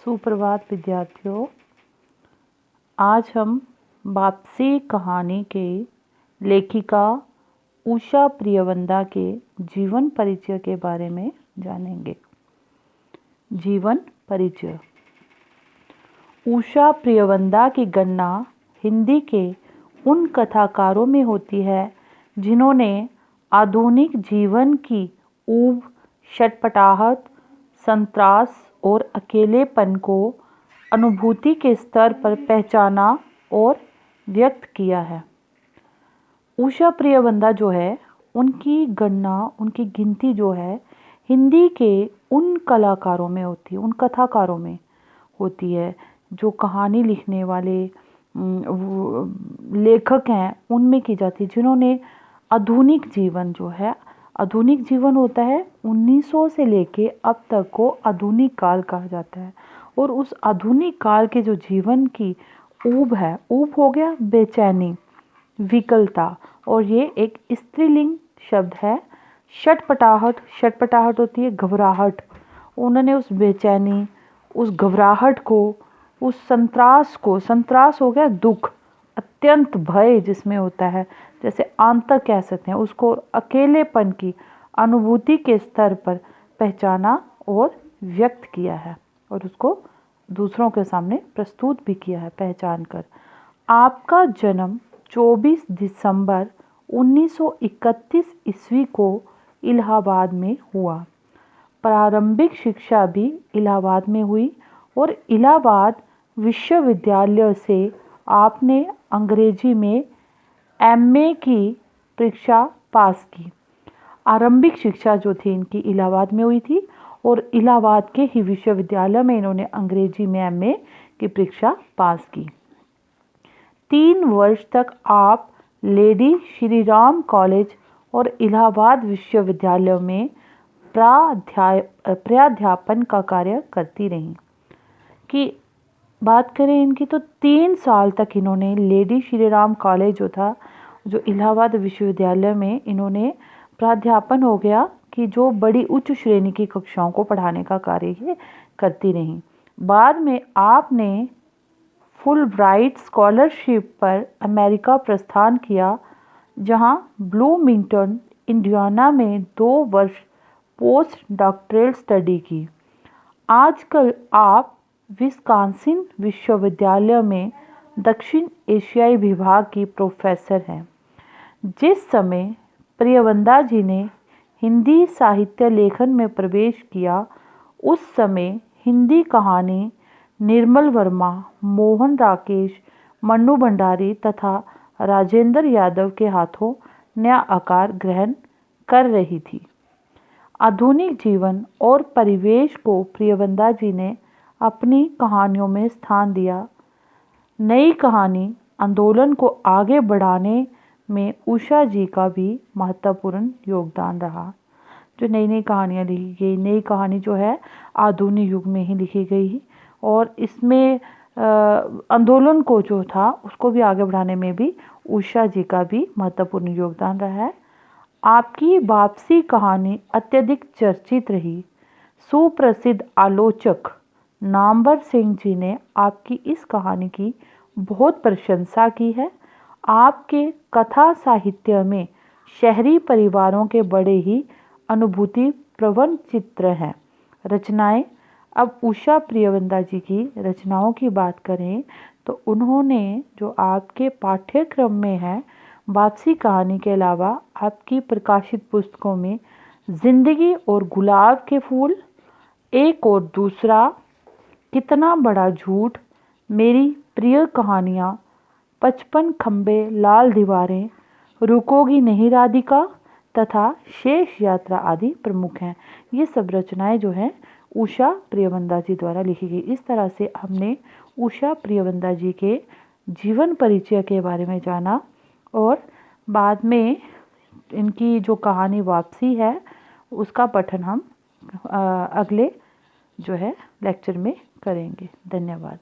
सुप्रभात विद्यार्थियों। आज हम वापसी कहानी के लेखिका उषा प्रियवंदा के जीवन परिचय के बारे में जानेंगे। जीवन परिचय। उषा प्रियवंदा की गणना हिंदी के उन कथाकारों में होती है जिन्होंने आधुनिक जीवन की ऊब, छटपटाहट, संत्रास और अकेलेपन को अनुभूति के स्तर पर पहचाना और व्यक्त किया है। उषा प्रियवंदा जो है, उनकी गणना, उनकी गिनती जो है हिंदी के उन कलाकारों में होती है, उन कथाकारों में होती है जो कहानी लिखने वाले लेखक हैं, उनमें की जाती है जिन्होंने आधुनिक जीवन जो है, आधुनिक जीवन होता है 1900 से लेके अब तक को आधुनिक काल कहा जाता है। और उस आधुनिक काल के जो जीवन की ऊब है, ऊब हो गया बेचैनी, विकलता, और ये एक स्त्रीलिंग शब्द है। छटपटाहट, छटपटाहट होती है घबराहट। उन्होंने उस बेचैनी, उस घबराहट को, उस संत्रास को, संत्रास हो गया दुख, अत्यंत भय जिसमें होता है, जैसे आंतक कह सकते हैं, उसको अकेलेपन की अनुभूति के स्तर पर पहचाना और व्यक्त किया है और उसको दूसरों के सामने प्रस्तुत भी किया है पहचान कर। आपका जन्म 24 दिसंबर 1931 ईस्वी को इलाहाबाद में हुआ। प्रारंभिक शिक्षा भी इलाहाबाद में हुई और इलाहाबाद विश्वविद्यालय से आपने अंग्रेजी में एमए की परीक्षा पास की। आरंभिक शिक्षा जो थी इनकी इलाहाबाद में हुई थी और इलाहाबाद के ही विश्वविद्यालय में इन्होंने अंग्रेजी में एमए की परीक्षा पास की। 3 वर्ष तक आप लेडी श्री राम कॉलेज और इलाहाबाद विश्वविद्यालय में प्राध्यापन का कार्य करती रहीं। कि बात करें इनकी तो 3 साल तक इन्होंने लेडी श्री राम कॉलेज जो था, जो इलाहाबाद विश्वविद्यालय में इन्होंने प्राध्यापन हो गया कि जो बड़ी उच्च श्रेणी की कक्षाओं को पढ़ाने का कार्य ये करती रहीं। बाद में आपने फुलब्राइट स्कॉलरशिप पर अमेरिका प्रस्थान किया, जहां ब्लूमिंगटन इंडियाना में 2 वर्ष पोस्ट डॉक्टरल स्टडी की। आजकल आप विस्कॉन्सिन विश्वविद्यालय में दक्षिण एशियाई विभाग की प्रोफेसर हैं। जिस समय प्रियवंदा जी ने हिंदी साहित्य लेखन में प्रवेश किया, उस समय हिंदी कहानी निर्मल वर्मा, मोहन राकेश, मन्नू भंडारी तथा राजेंद्र यादव के हाथों नया आकार ग्रहण कर रही थी। आधुनिक जीवन और परिवेश को प्रियवंदा जी ने अपनी कहानियों में स्थान दिया। नई कहानी आंदोलन को आगे बढ़ाने में उषा जी का भी महत्वपूर्ण योगदान रहा। जो नई नई कहानियाँ लिखी गई, नई कहानी जो है आधुनिक युग में ही लिखी गई और इसमें आंदोलन को जो था उसको भी आगे बढ़ाने में भी उषा जी का भी महत्वपूर्ण योगदान रहा है। आपकी वापसी कहानी अत्यधिक चर्चित रही। सुप्रसिद्ध आलोचक नामवर सिंह जी ने आपकी इस कहानी की बहुत प्रशंसा की है। आपके कथा साहित्य में शहरी परिवारों के बड़े ही अनुभूति प्रवण चित्र हैं। रचनाएं। अब उषा प्रियवंदा जी की रचनाओं की बात करें तो उन्होंने जो आपके पाठ्यक्रम में है, वापसी कहानी के अलावा आपकी प्रकाशित पुस्तकों में जिंदगी और गुलाब के फूल, एक और दूसरा, कितना बड़ा झूठ, मेरी प्रिय कहानियाँ, 55 खंबे लाल दीवारें, रुकोगी नहीं राधिका तथा शेष यात्रा आदि प्रमुख हैं। ये सब रचनाएं जो हैं उषा प्रियवंदा जी द्वारा लिखी गई। इस तरह से हमने उषा प्रियवंदा जी के जीवन परिचय के बारे में जाना और बाद में इनकी जो कहानी वापसी है उसका पठन हम अगले जो है लेक्चर में करेंगे। धन्यवाद।